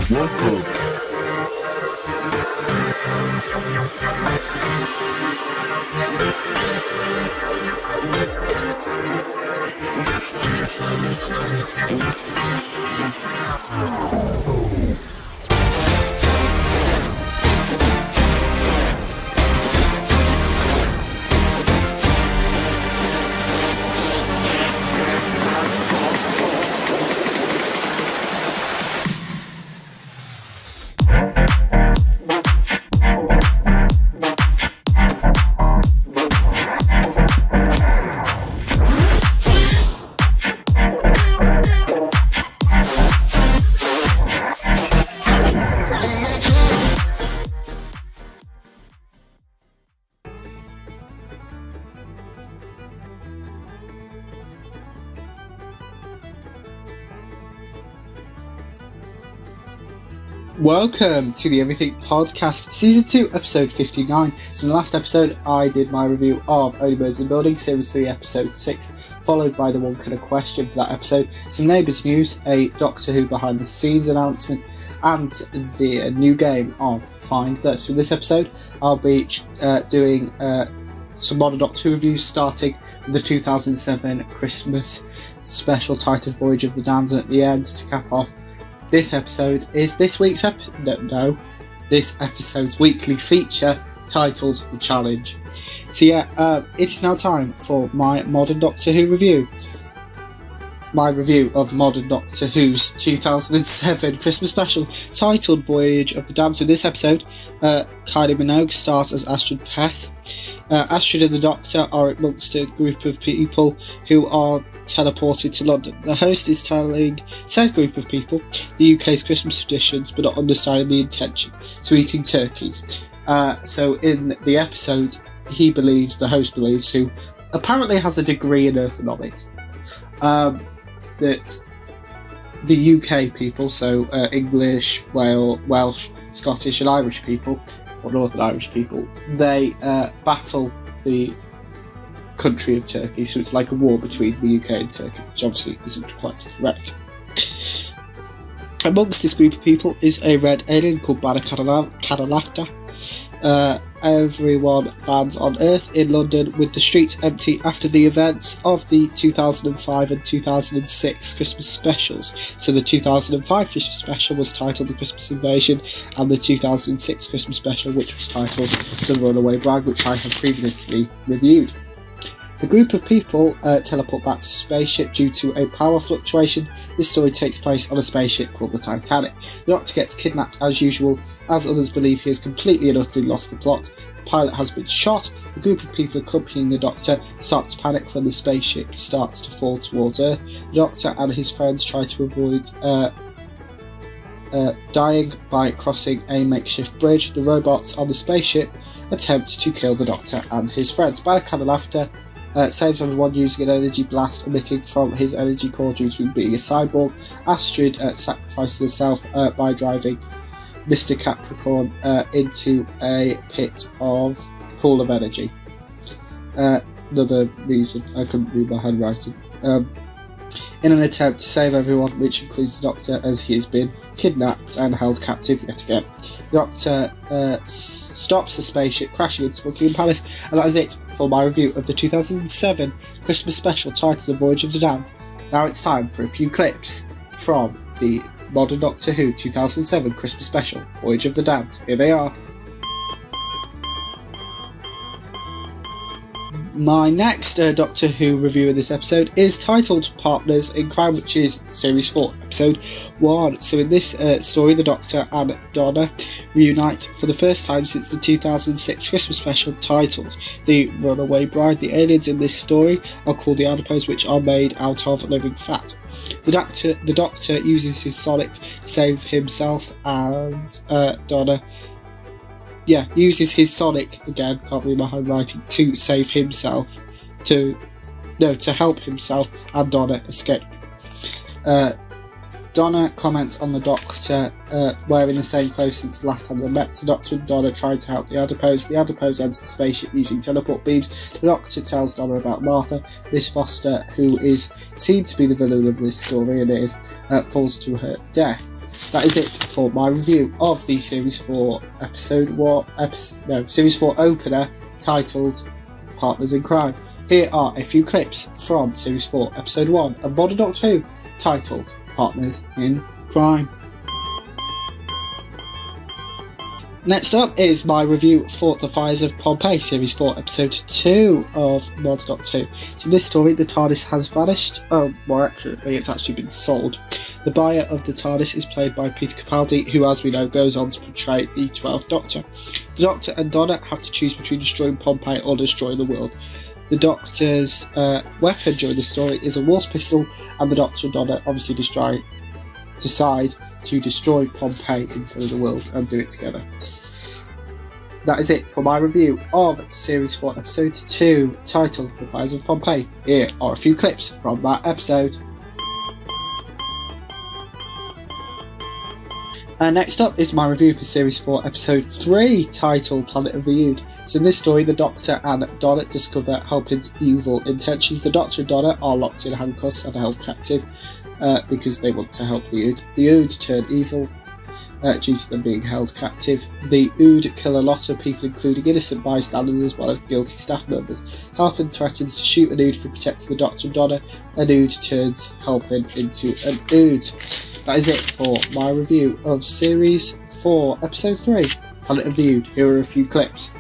Welcome. Welcome to the Everything Podcast, Season 2, Episode 59. So in the last episode, I did my review of Only Birds in the Building, Series 3, Episode 6, followed by the one kind of question for that episode, some Neighbours news, a Doctor Who behind the scenes announcement, and the new game of Find The. So in this episode, I'll be doing some Modern Doctor Who reviews, starting with the 2007 Christmas special titled Voyage of the Damned, and at the end, to cap off, this episode is this episode's weekly feature titled The Challenge. So yeah, it's now time for my Modern Doctor Who review. My review of Modern Doctor Who's 2007 Christmas special titled Voyage of the Damned. So in this episode, Kylie Minogue stars as Astrid Peth. Astrid and the Doctor are amongst a group of people who are teleported to London. The host is telling said group of people the UK's Christmas traditions, but not understanding the intention, so eating turkeys. So in the episode, the host believes, who apparently has a degree in earthonomics, that the UK people, so English, Welsh, Scottish and Irish people, or Northern Irish people, they battle the country of Turkey, so it's like a war between the UK and Turkey, which obviously isn't quite correct. Amongst this group of people is a red alien called Bana Kadalakta. Everyone lands on Earth in London with the streets empty after the events of the 2005 and 2006 Christmas specials. So the 2005 Christmas special was titled The Christmas Invasion, and the 2006 Christmas special, which was titled The Runaway Bride, which I have previously reviewed. The group of people teleport back to a spaceship due to a power fluctuation. This story takes place on a spaceship called the Titanic. The Doctor gets kidnapped as usual, as others believe he has completely and utterly lost the plot. The pilot has been shot. The group of people accompanying the Doctor start to panic when the spaceship starts to fall towards Earth. The Doctor and his friends try to avoid dying by crossing a makeshift bridge. The robots on the spaceship attempt to kill the Doctor and his friends. By the kind of laughter, saves everyone using an energy blast emitting from his energy core due to being a cyborg. Astrid sacrifices herself by driving Mr. Capricorn into a pool of energy. Another reason I couldn't read my handwriting. In an attempt to save everyone, which includes the Doctor, as he has been kidnapped and held captive yet again. The Doctor stops the spaceship crashing into Buckingham Palace, and that is it for my review of the 2007 Christmas special titled The Voyage of the Damned. Now it's time for a few clips from the Modern Doctor Who 2007 Christmas special, Voyage of the Damned. Here they are. My next Doctor Who review of this episode is titled Partners in Crime, which is Series 4, Episode 1. So in this story, the Doctor and Donna reunite for the first time since the 2006 Christmas special titled The Runaway Bride. The aliens in this story are called the adipose, which are made out of living fat. The Doctor uses his sonic to save himself, and Donna uses his sonic, again, can't read my handwriting, to save himself, to help himself and Donna escape. Donna comments on the Doctor wearing the same clothes since the last time they met. The Doctor and Donna tried to help the adipose. The adipose enters the spaceship using teleport beams. The Doctor tells Donna about Martha. Miss Foster, who is seen to be the villain of this story and falls to her death. that is it for my review of the Series 4 Series 4 opener titled Partners in Crime. Here are a few clips from Series 4 Episode 1 of Modern Doctor Who titled Partners in Crime. Next up is my review for The Fires of Pompeii, Series 4, Episode 2 of Modern Doctor Who. So in this story, the TARDIS has vanished. More accurately, it's actually been sold. The buyer of the TARDIS is played by Peter Capaldi, who, as we know, goes on to portray the 12th Doctor. The Doctor and Donna have to choose between destroying Pompeii or destroying the world. The Doctor's weapon during the story is a water pistol, and the Doctor and Donna obviously decide to destroy Pompeii instead of the world and do it together. That is it for my review of Series 4 Episode 2 titled The Fires of Pompeii. Here are a few clips from that episode. Next up is my review for Series 4 Episode 3 titled Planet of the Ood. So in this story, the Doctor and Donna discover Halpin's evil intentions. The Doctor and Donna are locked in handcuffs and held captive because they want to help the Ood. The Ood turn evil due to them being held captive. The Ood kill a lot of people, including innocent bystanders as well as guilty staff members. Halpin threatens to shoot an Ood for protecting the Doctor and Donna. An Ood turns Halpin into an Ood. That is it for my review of Series 4 Episode 3, Planet of the Ood. Here are a few clips.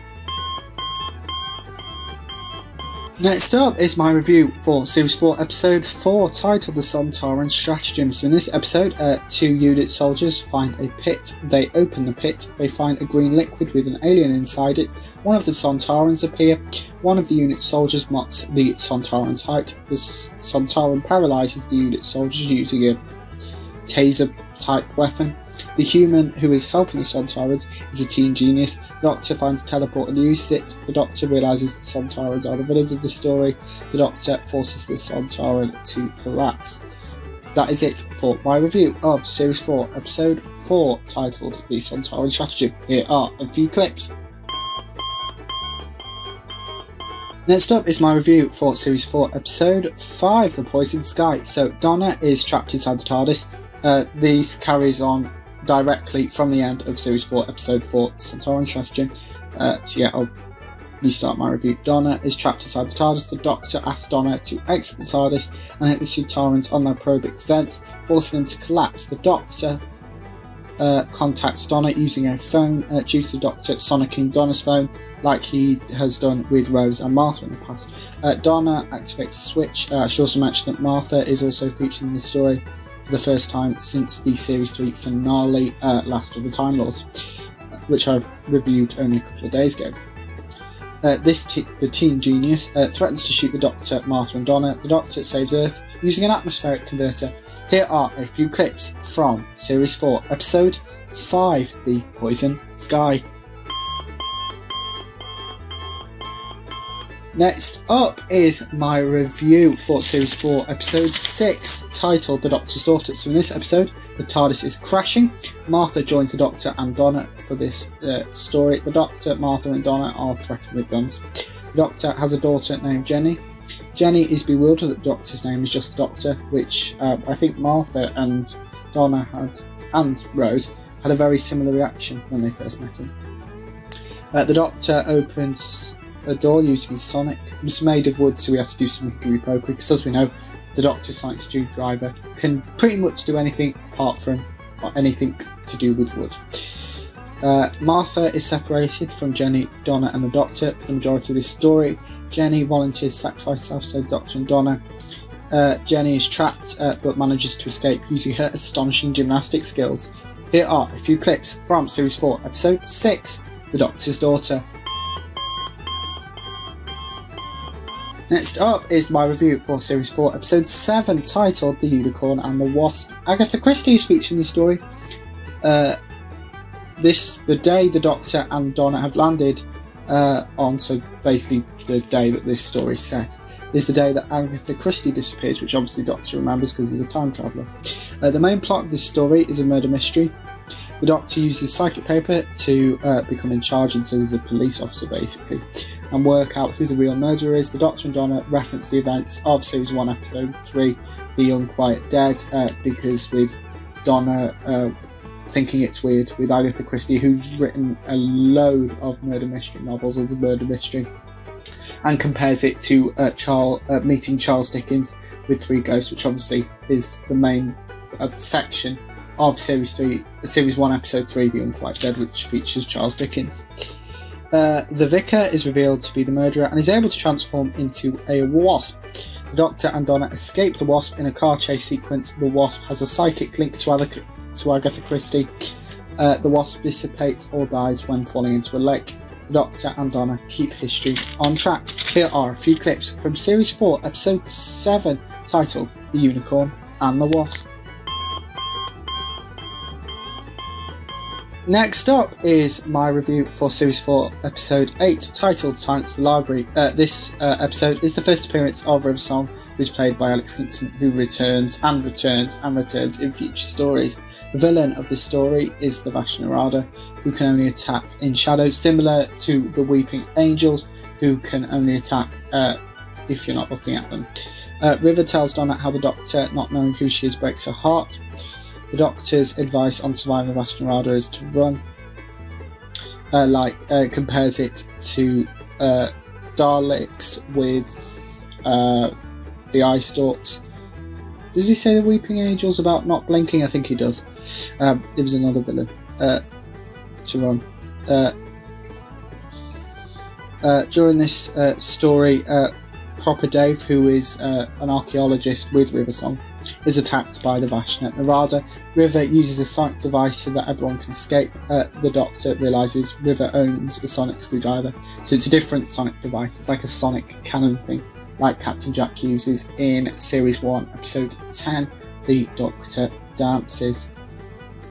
Next up is my review for Series 4 Episode 4 titled The Sontaran Stratagem. So in this episode, 2 unit soldiers find a pit. They open the pit, they find a green liquid with an alien inside it. One of the Sontarans appear. One of the unit soldiers mocks the Sontaran's height. The Sontaran paralyzes the unit soldiers using a taser type weapon. The human who is helping the Sontarans is a teen genius. The Doctor finds a teleport and uses it. The Doctor realises the Sontarans are the villains of the story. The Doctor forces the Sontaran to collapse. That is it for my review of Series 4 Episode 4 titled The Sontaran Stratagem. Here are a few clips. Next up is my review for Series 4 Episode 5, The Poisoned Sky. So Donna is trapped inside the TARDIS. This carries on directly from the end of Series 4 Episode 4, Sontaran Stratagem. I'll restart my review. Donna is trapped inside the TARDIS. The Doctor asks Donna to exit the TARDIS and hit the Sontarans on their probic vents, forcing them to collapse. The Doctor contacts Donna using a phone due to the Doctor sonicking Donna's phone like he has done with Rose and Martha in the past. Donna activates a switch. I should also mention that Martha is also featured in the story for the first time since the Series 3 finale, Last of the Time Lords, which I've reviewed only a couple of days ago. The teen genius threatens to shoot the Doctor, Martha and Donna. The Doctor saves Earth using an atmospheric converter. Here are a few clips from Series 4, Episode 5, The Poison Sky. Next up is my review for Series 4, Episode 6, titled The Doctor's Daughter. So in this episode, the TARDIS is crashing. Martha joins the Doctor and Donna for this story. The Doctor, Martha and Donna are threatened with guns. The Doctor has a daughter named Jenny. Jenny is bewildered that the Doctor's name is just the Doctor, which I think Martha and Donna and Rose had a very similar reaction when they first met him. The Doctor opens a door using his sonic. It's made of wood, so we have to do some hickory pokery, because as we know, the Doctor's sonic screwdriver can pretty much do anything apart from anything to do with wood. Martha is separated from Jenny, Donna and the Doctor for the majority of this story. Jenny volunteers to sacrifice herself to save Doctor and Donna. Jenny is trapped but manages to escape using her astonishing gymnastic skills. Here are a few clips from Series 4, Episode 6, The Doctor's Daughter. Next up is my review for Series 4, Episode 7, titled The Unicorn and the Wasp. Agatha Christie is featured in the story. The day the Doctor and Donna have landed so basically the day that this story is set, is the day that Agatha Christie disappears, which obviously the Doctor remembers because he's a time traveller. The main plot of this story is a murder mystery. The Doctor uses psychic paper to become in charge and says he's a police officer basically, and work out who the real murderer is. The Doctor and Donna reference the events of Series 1 Episode 3, The Unquiet Dead, because with Donna thinking it's weird with Agatha Christie, who's written a load of murder mystery novels as a murder mystery, and compares it to Meeting Charles Dickens with Three Ghosts, which obviously is the main section of Series 1, Episode 3, The Unquiet Dead, which features Charles Dickens. The Vicar is revealed to be the murderer and is able to transform into a wasp. The Doctor and Donna escape the wasp in a car chase sequence. The wasp has a psychic link to Agatha Christie. The wasp dissipates or dies when falling into a lake. The Doctor and Donna keep history on track. Here are a few clips from Series 4, Episode 7, titled The Unicorn and the Wasp. Next up is my review for Series 4, Episode 8, titled Science in the Library. This episode is the first appearance of Riversong, who is played by Alex Kingston, who returns in future stories. The villain of this story is the Vashnarada, who can only attack in shadow, similar to the Weeping Angels, who can only attack if you're not looking at them. River tells Donna how the Doctor, not knowing who she is, breaks her heart. The Doctor's advice on surviving Vashnarada is to run. Compares it to Daleks with the Eye Stalks. Does he say the Weeping Angels about not blinking? I think he does. It was another villain to run. During this story, Proper Dave, who is an archaeologist with Riversong, is attacked by the Vashna Narada. River uses a sonic device so that everyone can escape. The Doctor realises River owns a sonic screwdriver, so it's a different sonic device. It's like a sonic cannon thing, like Captain Jack uses in Series 1, Episode 10, The Doctor Dances.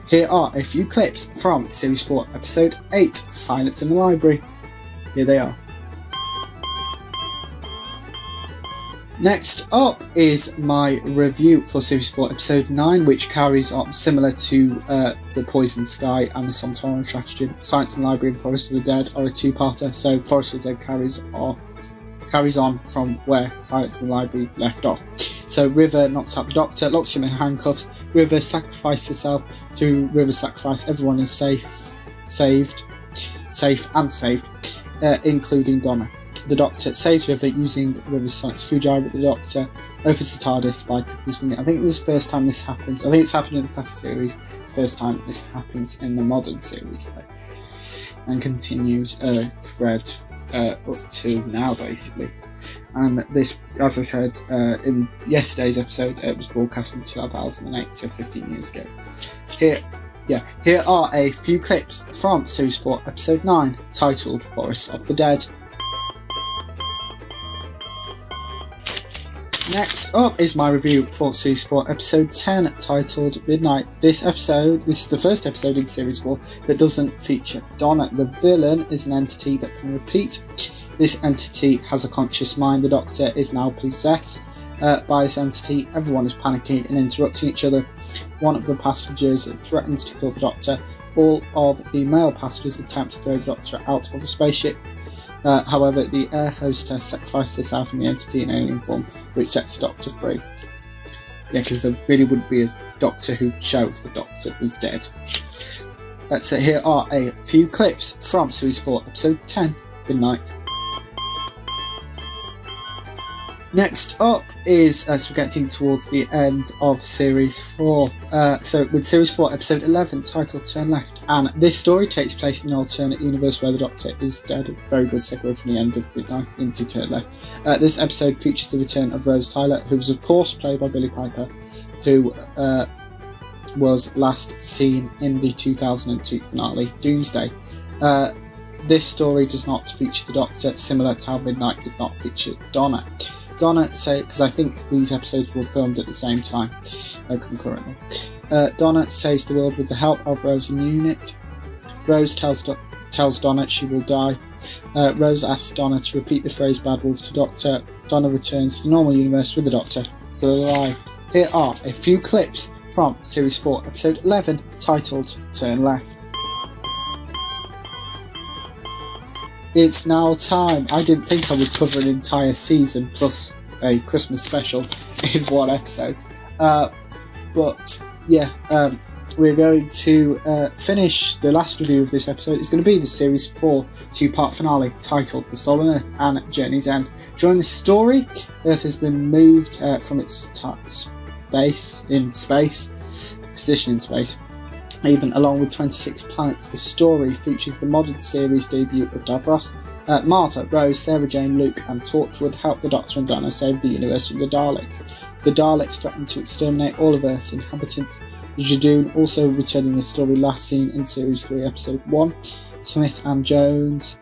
Here are a few clips from Series 4, Episode 8, Silence in the Library. Here they are. Next up is my review for Series 4, Episode 9, which carries on similar to The Poison Sky and The Sontaran Stratagem. Science in the Library and Forest of the Dead are a two-parter, so Forest of the Dead carries on from where Silence in the Library left off. So River knocks out the Doctor, locks him in handcuffs. River sacrifices herself. Through River's sacrifice, everyone is safe and saved, including Donna. The Doctor saves River using River's sonic screwdriver. The Doctor opens the TARDIS by his finger. I think this is the first time this happens. I think it's happened in the classic series. It's the first time this happens in the modern series, though. And continues thread up to now, basically. And this, as I said in yesterday's episode, it was broadcast in 2008, so 15 years ago. Here are a few clips from Series 4, Episode 9, titled Forest of the Dead. Next up is my review for Series 4, Episode 10, titled Midnight. This is the first episode in Series 4 that doesn't feature Donna. The villain is an entity that can repeat. This entity has a conscious mind. The Doctor is now possessed by this entity. Everyone is panicking and interrupting each other. One of the passengers threatens to kill the Doctor. All of the male passengers attempt to throw the Doctor out of the spaceship. However, the air hostess sacrifices herself in the entity in alien form, which sets the Doctor free. Yeah, because there really wouldn't be a Doctor who'd show if the Doctor was dead. So here are a few clips from Series 4, Episode 10, Good Night. Next up is, so we're getting towards the end of Series 4. So with Series 4, Episode 11, titled Turn Left. And this story takes place in an alternate universe where the Doctor is dead. A very good segue from the end of Midnight into Turn Left. This episode features the return of Rose Tyler, who was of course played by Billie Piper, who was last seen in the 2002 finale, Doomsday. This story does not feature the Doctor, similar to how Midnight did not feature Donna. Because I think these episodes were filmed at the same time, concurrently. Donna saves the world with the help of Rose and Unit. Rose tells Donna she will die. Rose asks Donna to repeat the phrase Bad Wolf to Doctor. Donna returns to the normal universe with the Doctor still alive. Here are a few clips from Series 4, Episode 11, titled Turn Left. It's now time. I didn't think I would cover an entire season plus a Christmas special in one episode. But yeah, we're going to finish the last review of this episode. It's going to be the Series 4 two-part finale titled The Stolen Earth and Journey's End. During this story, Earth has been moved from its position in space, even along with 26 planets. The story features the modern series debut of Davros. Martha, Rose, Sarah Jane, Luke and Torchwood help the Doctor and Donna save the universe from the Daleks. The Daleks threaten to exterminate all of Earth's inhabitants. Jadoon also returning the story last seen in Series 3, Episode 1. Smith and Jones,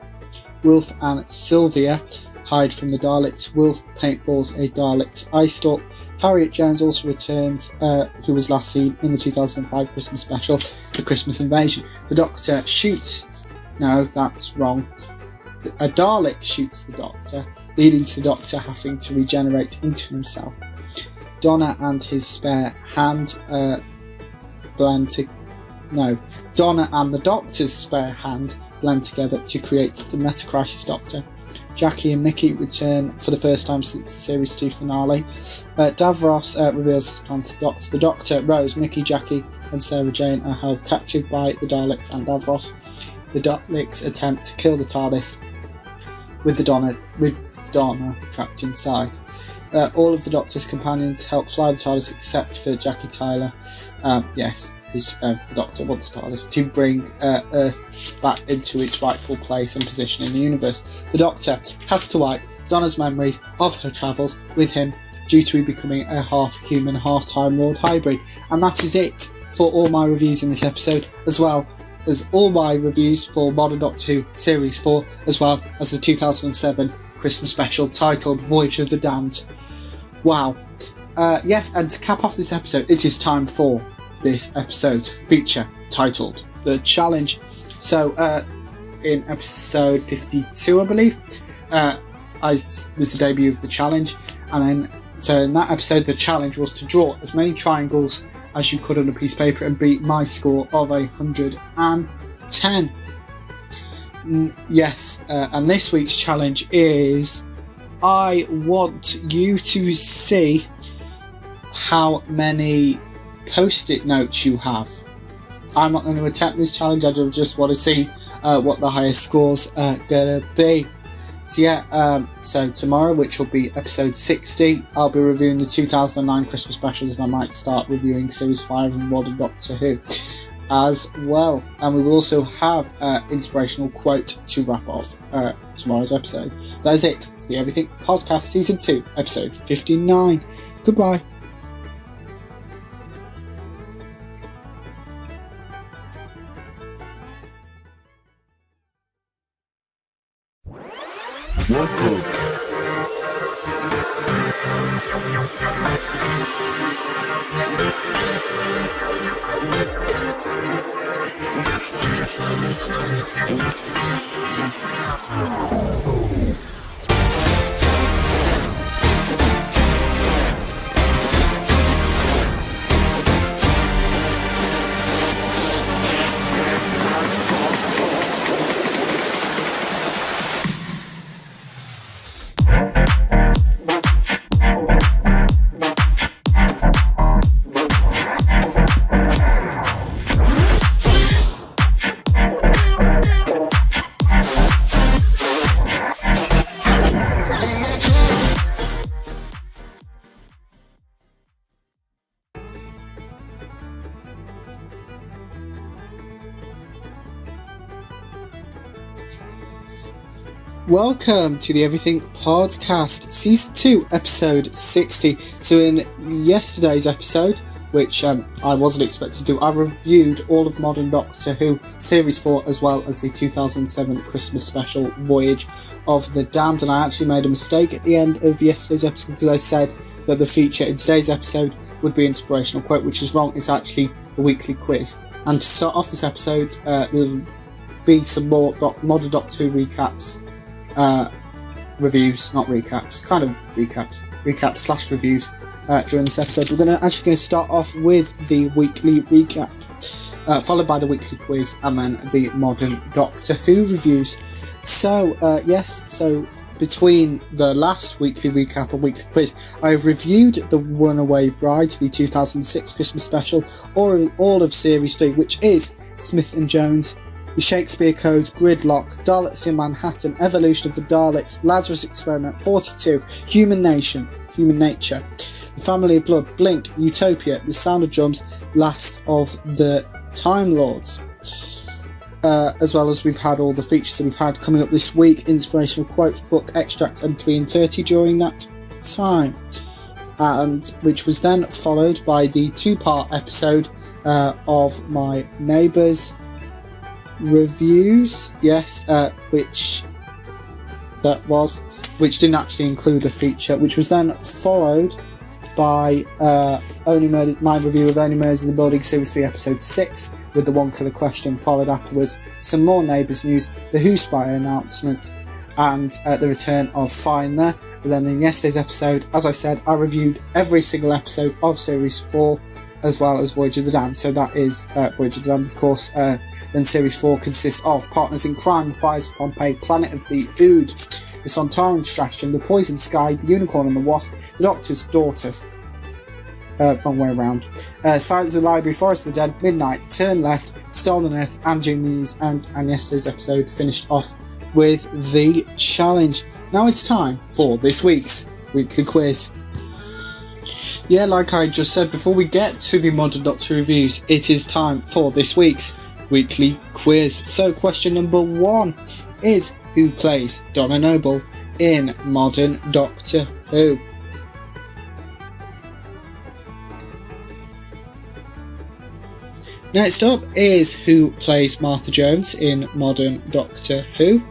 Wilf and Sylvia hide from the Daleks. Wilf paintballs a Dalek's eye stalk. Harriet Jones also returns, who was last seen in the 2005 Christmas special, The Christmas Invasion. The Doctor shoots... No, that's wrong. A Dalek shoots the Doctor, leading to the Doctor having to regenerate into himself. Donna and his spare hand Donna and the Doctor's spare hand blend together to create the Meta-Crisis Doctor. Jackie and Mickey return for the first time since the Series 2 finale. Davros reveals his plan to the Doctor. The Doctor, Rose, Mickey, Jackie and Sarah Jane are held captive by the Daleks and Davros. The Daleks attempt to kill the TARDIS with Donna trapped inside. All of the Doctor's companions help fly the TARDIS except for Jackie Tyler. The Doctor wants TARDIS to bring Earth back into its rightful place and position in the universe. The Doctor has to wipe Donna's memories of her travels with him due to becoming a half-human, half-Time Lord hybrid. And that is it for all my reviews in this episode, as well as all my reviews for Modern Doctor Who Series 4, as well as the 2007 Christmas special titled Voyage of the Damned. Wow. Yes, and to cap off this episode, it is time for this episode's feature titled The Challenge. So, in episode 52, I believe, this is the debut of The Challenge, and then, so in that episode, the challenge was to draw as many triangles as you could on a piece of paper and beat my score of 110. Yes, and this week's challenge is, I want you to see how many post-it notes you have. I'm not going to attempt this challenge, I just want to see what the highest scores are going to be. So yeah, so tomorrow, which will be episode 60, I'll be reviewing the 2009 Christmas specials, and I might start reviewing Series 5 of Modern Doctor Who as well. And we will also have an inspirational quote to wrap off tomorrow's episode. That is it for the Everything Podcast Season 2, Episode 59. Goodbye. Welcome. Welcome to the Everything Podcast, Season 2, Episode 60. So in yesterday's episode, which I wasn't expecting to do, I reviewed all of Modern Doctor Who Series 4, as well as the 2007 Christmas special, Voyage of the Damned, and I actually made a mistake at the end of yesterday's episode because I said that the feature in today's episode would be inspirational quote, which is wrong. It's actually the weekly quiz. And to start off this episode, there'll be some more Modern Doctor Who recaps, reviews, not recaps, kind of recaps slash reviews during this episode. We're going to start off with the weekly recap, followed by the weekly quiz, and then the Modern Doctor Who reviews. So between the last weekly recap and weekly quiz, I've reviewed The Runaway Bride, the 2006 Christmas special, or all of Series 3, which is Smith and Jones, The Shakespeare Code, Gridlock, Daleks in Manhattan, Evolution of the Daleks, Lazarus Experiment, 42, Human Nature, The Family of Blood, Blink, Utopia, The Sound of Drums, Last of the Time Lords. As well as we've had all the features that we've had coming up this week, inspirational quote, book extract, and 3 and 30 during that time, and which was then followed by the 2-part episode of my neighbours reviews, which didn't actually include a feature, which was then followed by my review of Only Murders in the Building Series 3 Episode 6, with the one killer question, followed afterwards some more Neighbours news, the Who Spy announcement, and the return of Finder. And then in yesterday's episode, as I said, I reviewed every single episode of Series 4, as well as Voyage of the Damned. So that is Voyage of the Damned, of course. Then Series 4 consists of Partners in Crime, The Fires of Pompeii, Planet of the Ood, The Sontaran Stratagem, The Poison Sky, The Unicorn and the Wasp, The Doctor's Daughter, wrong way around, Silence of the Library, Forest of the Dead, Midnight, Turn Left, Stolen Earth, and Jimmy's, and yesterday's episode finished off with the challenge. Now it's time for this week's weekly quiz. Yeah, like I just said, before we get to the Modern Doctor reviews, it is time for this week's weekly quiz. So question number 1 is, who plays Donna Noble in Modern Doctor Who? Next up is, who plays Martha Jones in Modern Doctor Who?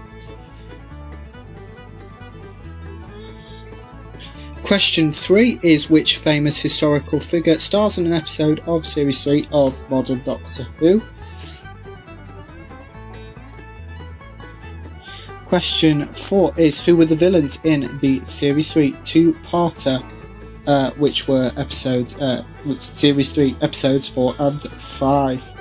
Question 3 is, which famous historical figure stars in an episode of Series 3 of Modern Doctor Who? Question 4 is, who were the villains in the Series 3 two-parter, which were episodes, Series 3 episodes 4 and 5.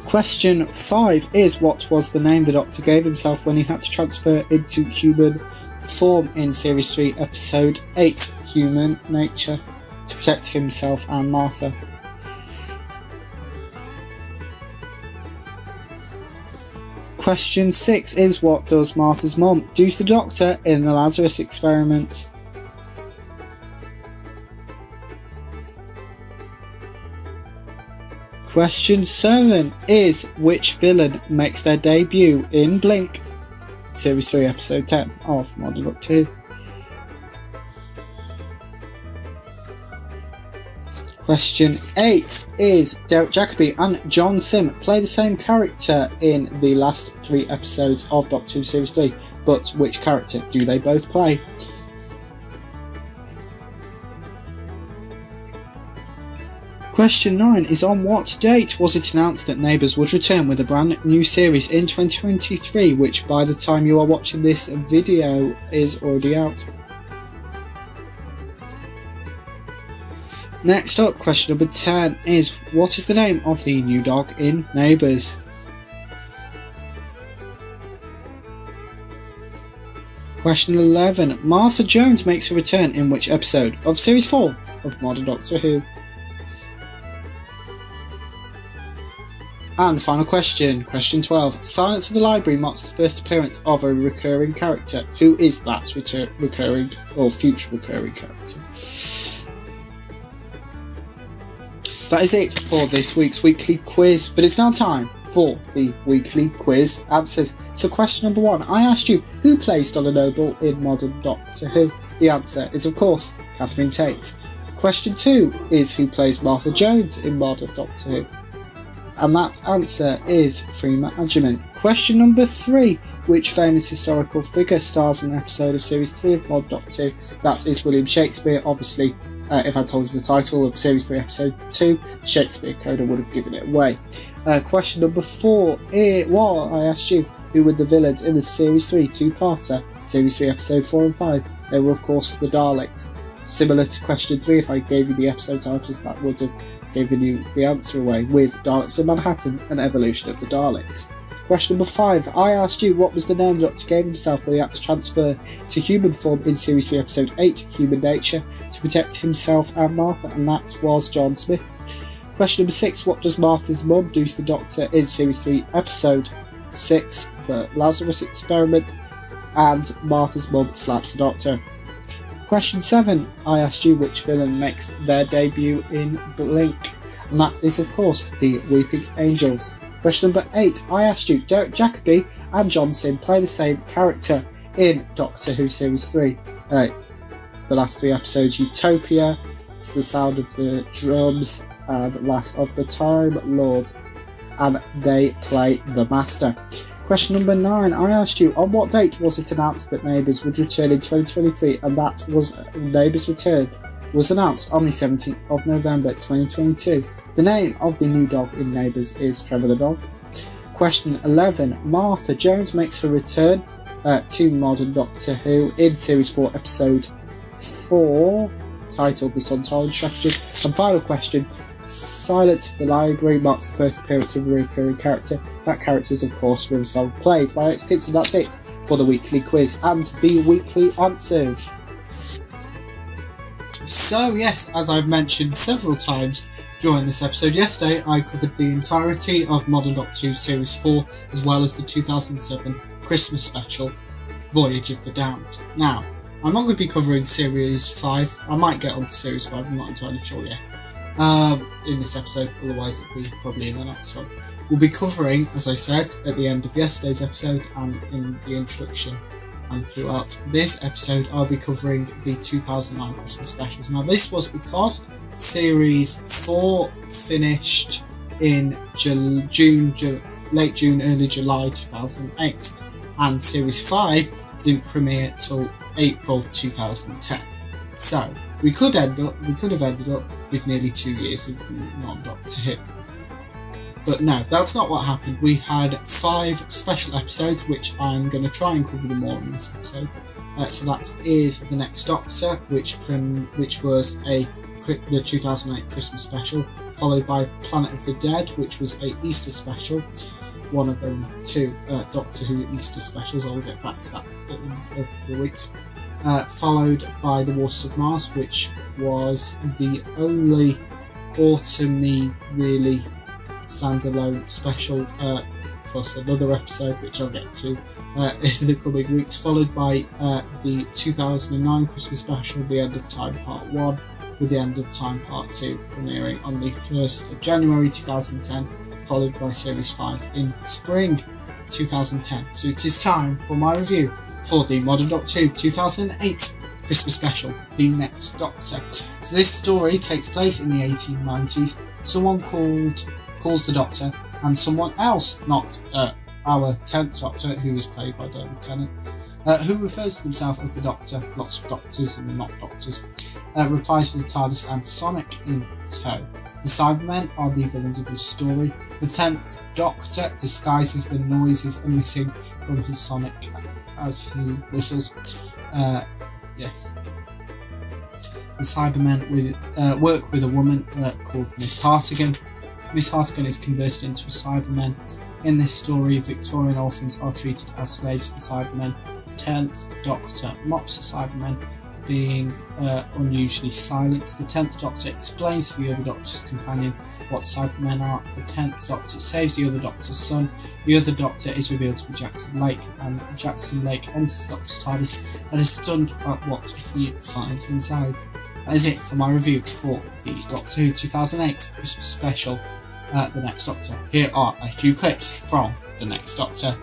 Question 5 is, what was the name the Doctor gave himself when he had to transfer into human form in Series 3 episode 8, Human Nature, to protect himself and Martha? Question 6 is, what does Martha's mum do to the Doctor in the Lazarus Experiment? Question 7 is, which villain makes their debut in Blink, Series 3 Episode 10 of Modern Doctor Who? Question 8 is, Derek Jacobi and John Sim play the same character in the last 3 episodes of Doctor Who Series 3, but which character do they both play? Question 9 is, on what date was it announced that Neighbours would return with a brand new series in 2023, which by the time you are watching this video is already out? Next up, question number 10 is, what is the name of the new dog in Neighbours? Question 11, Martha Jones makes a return in which episode of Series 4 of Modern Doctor Who? And final question, question 12, Silence of the Library marks the first appearance of a recurring character. Who is that recurring or future recurring character? That is it for this week's weekly quiz, but it's now time for the weekly quiz answers. So question number 1, I asked you, who plays Donna Noble in Modern Doctor Who? The answer is, of course, Catherine Tate. Question 2 is, who plays Martha Jones in Modern Doctor Who? And that answer is Freema Agyeman. Question number 3, which famous historical figure stars in an episode of Series 3 of Modern Doctor Who? That is William Shakespeare, obviously. If I told you the title of Series 3 Episode 2, Shakespeare Code, I would have given it away. Question number 4, I asked you, who were the villains in the Series 3 two-parter, Series 3 Episode 4 and 5? They were, of course, the Daleks. Similar to question 3, if I gave you the episode titles, that would have given you the answer away, with Daleks in Manhattan and Evolution of the Daleks. Question number 5. I asked you what was the name the Doctor gave himself when he had to transfer to human form in Series 3 Episode 8, Human Nature, to protect himself and Martha, and that was John Smith. Question number 6. What does Martha's mum do to the Doctor in Series 3 Episode 6, The Lazarus Experiment, and Martha's mum slaps the Doctor? Question 7. I asked you which villain makes their debut in Blink, and that is of course the Weeping Angels. Question number 8. I asked you, Derek Jacobi and John Sim play the same character in Doctor Who Series 3. The last 3 episodes: Utopia, It's the Sound of the Drums, and Last of the Time Lords, and they play the Master. Question number 9. I asked you, on what date was it announced that Neighbours would return in 2023, and that was Neighbours' return was announced on the 17th of November 2022. The name of the new dog in Neighbours is Trevor the dog. Question 11. Martha Jones makes her return to Modern Doctor Who in Series 4 Episode 4, titled The Sun-Torn Strategy. And final question. Silence of the Library marks the first appearance of a recurring character. That character is, of course, Riversong, played by Alex Kids, and that's it for the weekly quiz and the weekly answers. So, yes, as I've mentioned several times during this episode, yesterday I covered the entirety of Modern Doctor Who Series 4, as well as the 2007 Christmas special, Voyage of the Damned. Now, I'm not going to be covering Series 5. I might get on to Series 5, I'm not entirely sure yet. In this episode, otherwise it'll be probably in the next one. We'll be covering, as I said, at the end of yesterday's episode and in the introduction and throughout this episode, I'll be covering the 2009 Christmas specials. Now this was because Series 4 finished in late June, early July 2008, and Series 5 didn't premiere till April 2010. So we could have ended up with nearly 2 years of non-Doctor Who. But no, that's not what happened. We had 5 special episodes, which I'm going to try and cover them all in this episode. So that is The Next Doctor, which was the 2008 Christmas special, followed by Planet of the Dead, which was a Easter special. One of them 2 Doctor Who Easter specials. I'll get back to that in a couple of weeks. Followed by The Waters of Mars, which was the only autumny really standalone special, plus another episode which I'll get to in the coming weeks, followed by the 2009 Christmas special, The End of Time Part 1, with The End of Time Part 2 premiering on the 1st of January 2010, followed by Series 5 in spring 2010. So it is time for my review for the Modern Doctor Who 2008 Christmas special, The Next Doctor. So this story takes place in the 1890s. Someone calls the Doctor, and someone else, not our 10th Doctor, who was played by David Tennant, who refers to themselves as the Doctor, lots of doctors and not doctors, replies for the TARDIS and Sonic in tow. The Cybermen are the villains of this story. The 10th Doctor disguises the noises emitting from his Sonic as he whistles. Yes. The Cybermen work with a woman called Miss Hartigan. Miss Hartigan is converted into a Cyberman. In this story, Victorian orphans are treated as slaves to the Cybermen. The 10th Doctor mocks the Cybermen being unusually silent. The 10th Doctor explains to the other Doctor's companion what Cybermen are. The 10th Doctor saves the other Doctor's son. The other Doctor is revealed to be Jackson Lake, and Jackson Lake enters the Doctor's TARDIS and is stunned at what he finds inside. That is it for my review for the Doctor Who 2008 Christmas special, The Next Doctor. Here are a few clips from The Next Doctor.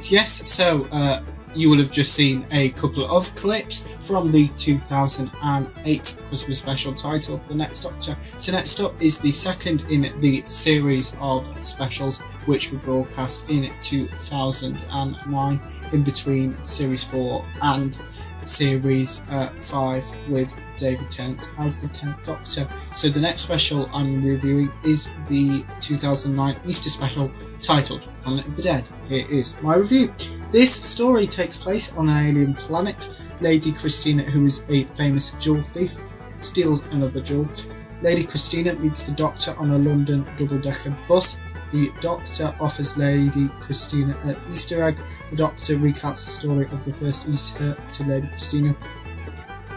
Yes, so you will have just seen a couple of clips from the 2008 Christmas special titled The Next Doctor. So next up is the second in the series of specials which were broadcast in 2009, in between Series 4 and Series 5 with David Tennant as the 10th Doctor. So the next special I'm reviewing is the 2009 Easter special titled Planet of the Dead. Here is my review. This story takes place on an alien planet. Lady Christina, who is a famous jewel thief, steals another jewel. Lady Christina meets the Doctor on a London double-decker bus. The Doctor offers Lady Christina an Easter egg. The Doctor recounts the story of the first Easter to Lady Christina.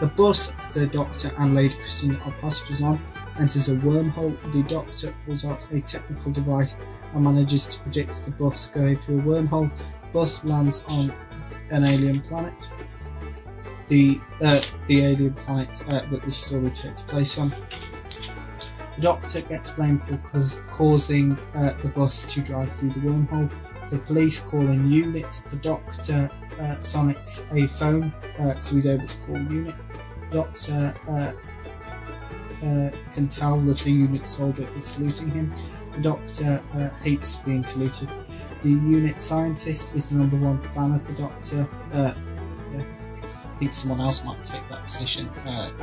The bus the Doctor and Lady Christina are passengers on enters a wormhole. The Doctor pulls out a technical device and manages to predict the bus going through a wormhole. The bus lands on an alien planet. The alien planet that this story takes place on. The Doctor gets blamed for causing the bus to drive through the wormhole. The police call in unit. The Doctor sonics a phone, so he's able to call unit. The Doctor can tell that a unit soldier is saluting him. The Doctor hates being saluted. The unit scientist is the number one fan of the Doctor. I think someone else might take that position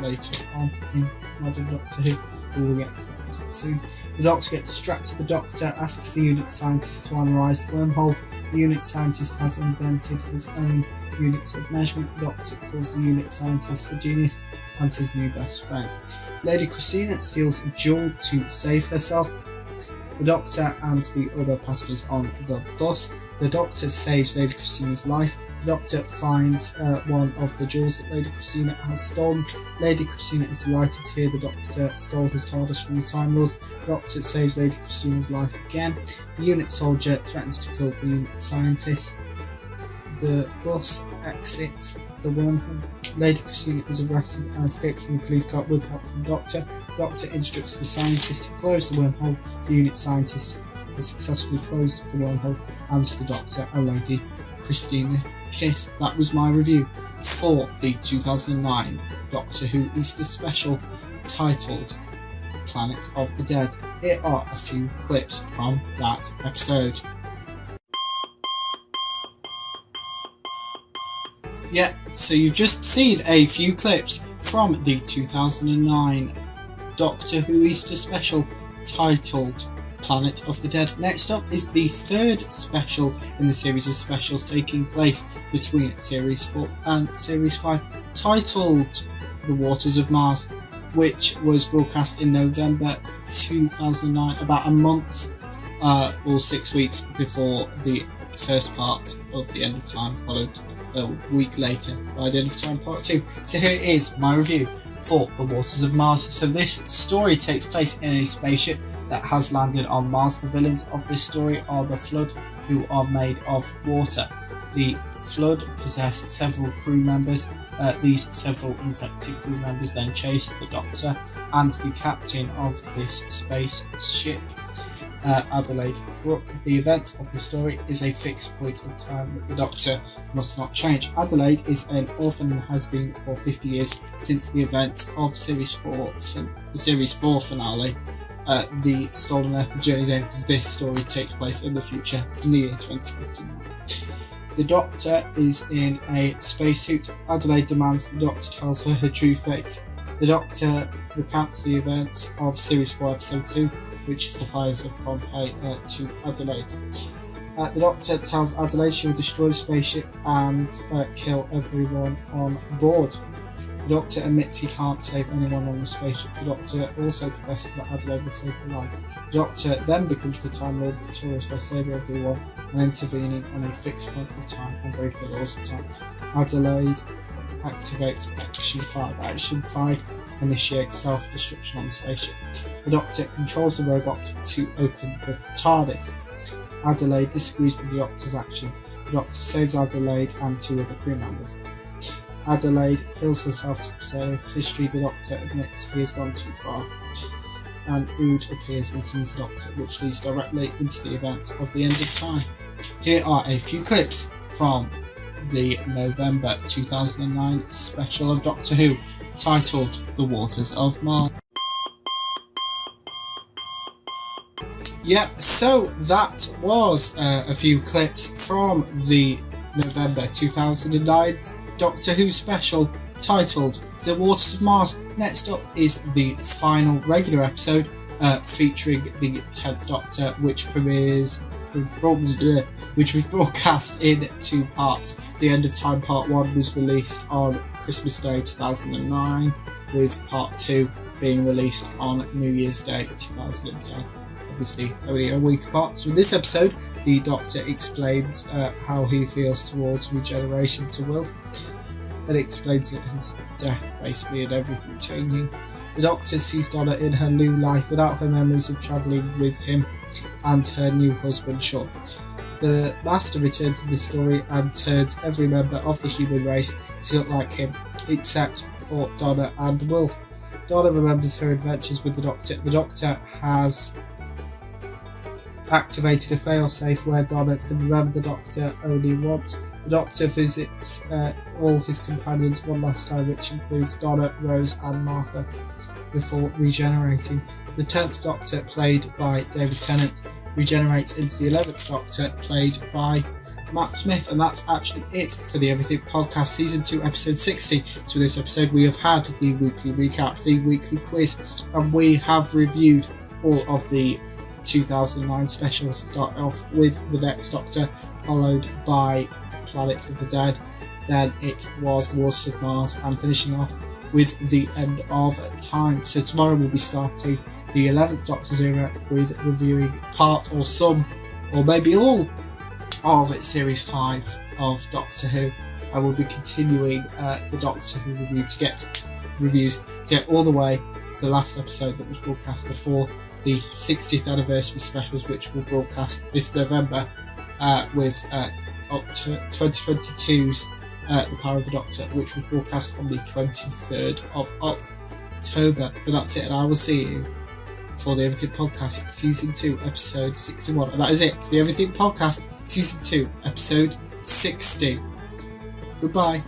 later on in modern Doctor Who. We'll get to that soon. The Doctor gets distracted. The Doctor asks the unit scientist to analyse the wormhole. The unit scientist has invented his own units of measurement. The Doctor calls the unit scientist a genius and his new best friend. Lady Christina steals a jewel to save herself. The Doctor and the other passengers on the bus. The Doctor saves Lady Christina's life. The Doctor finds one of the jewels that Lady Christina has stolen. Lady Christina is delighted to hear the Doctor stole his TARDIS from the Time Lords. The Doctor saves Lady Christina's life again. The unit soldier threatens to kill the unit scientist. The bus exits the wormhole. Lady Christina is arrested and escapes from the police car with help from the Doctor. The Doctor instructs the scientist to close the wormhole. The unit scientist has successfully closed the wormhole, and the Doctor and Lady Christina kiss. That was my review for the 2009 Doctor Who Easter special titled Planet of the Dead. Here are a few clips from that episode. Yeah, so you've just seen a few clips from the 2009 Doctor Who Easter special titled Planet of the Dead. Next up is the third special in the series of specials taking place between Series 4 and Series 5, titled The Waters of Mars, which was broadcast in November 2009, about a month or 6 weeks before the first part of The End of Time, followed a week later by The End of Time Part 2. So here is my review for The Waters of Mars. So this story takes place in a spaceship that has landed on Mars. The villains of this story are the Flood, who are made of water. The Flood possess several crew members. These several infected crew members then chase the Doctor and the captain of this spaceship, Adelaide Brooke. The event of the story is a fixed point of time that the Doctor must not change. Adelaide is an orphan and has been for 50 years since the event of Series 4, the Series 4 finale, The Stolen Earth, The Journey's End, because this story takes place in the future, in the year 2059. The Doctor is in a spacesuit. Adelaide demands the Doctor tells her true fate. The Doctor recounts the events of Series 4 Episode 2, which is the fires of Pompeii, to Adelaide. The Doctor tells Adelaide she will destroy the spaceship and kill everyone on board. The Doctor admits he can't save anyone on the spaceship. The Doctor also confesses that Adelaide will save her life. The Doctor then becomes the Time Lord victorious by saving everyone and intervening on a fixed point of time and break the laws of time. Adelaide activates Action 5. Action 5 initiates self-destruction on the spaceship. The Doctor controls the robot to open the TARDIS. Adelaide disagrees with the Doctor's actions. The Doctor saves Adelaide and 2 other crew members. Adelaide kills herself to preserve history. The Doctor admits he has gone too far, and Ood appears and summons the Doctor, which leads directly into the events of The End of Time. Here are a few clips from the November 2009 special of Doctor Who, titled The Waters of Mars. Yep, so that was a few clips from the November 2009 Doctor Who special titled The Waters of Mars. Next up is the final regular episode featuring the 10th Doctor, which was broadcast in 2 parts. The End of Time Part 1 was released on Christmas Day 2009, with Part 2 being released on New Year's Day 2010. Obviously, only a week apart. So in this episode, the Doctor explains how he feels towards regeneration to Wilf, and explains it his death basically and everything changing. The Doctor sees Donna in her new life without her memories of travelling with him and her new husband Sean. The Master returns in this story and turns every member of the human race to look like him, except for Donna and Wilf. Donna remembers her adventures with the Doctor. The Doctor has activated a failsafe where Donna can remember the Doctor only once. The Doctor visits all his companions one last time, which includes Donna, Rose and Martha, before regenerating. The 10th Doctor, played by David Tennant, regenerates into the 11th Doctor, played by Matt Smith. And that's actually it for the Everything Podcast Season 2 Episode 60. So in this episode we have had the weekly recap, the weekly quiz, and we have reviewed all of the 2009 specials. Start off with The Next Doctor, followed by Planet of the Dead, then it was The Wars of Mars, and finishing off with The End of Time. So tomorrow we'll be starting the 11th Doctor's era with reviewing part or some, or maybe all, of Series 5 of Doctor Who, and we'll be continuing the Doctor Who review to get reviews to get all the way to the last episode that was broadcast before the 60th anniversary specials, which will broadcast this November with 2022's The Power of the Doctor, which was broadcast on the 23rd of October. But that's it, and I will see you for the Everything Podcast Season 2 Episode 61. And that is it for the Everything Podcast Season 2 Episode 60. Goodbye.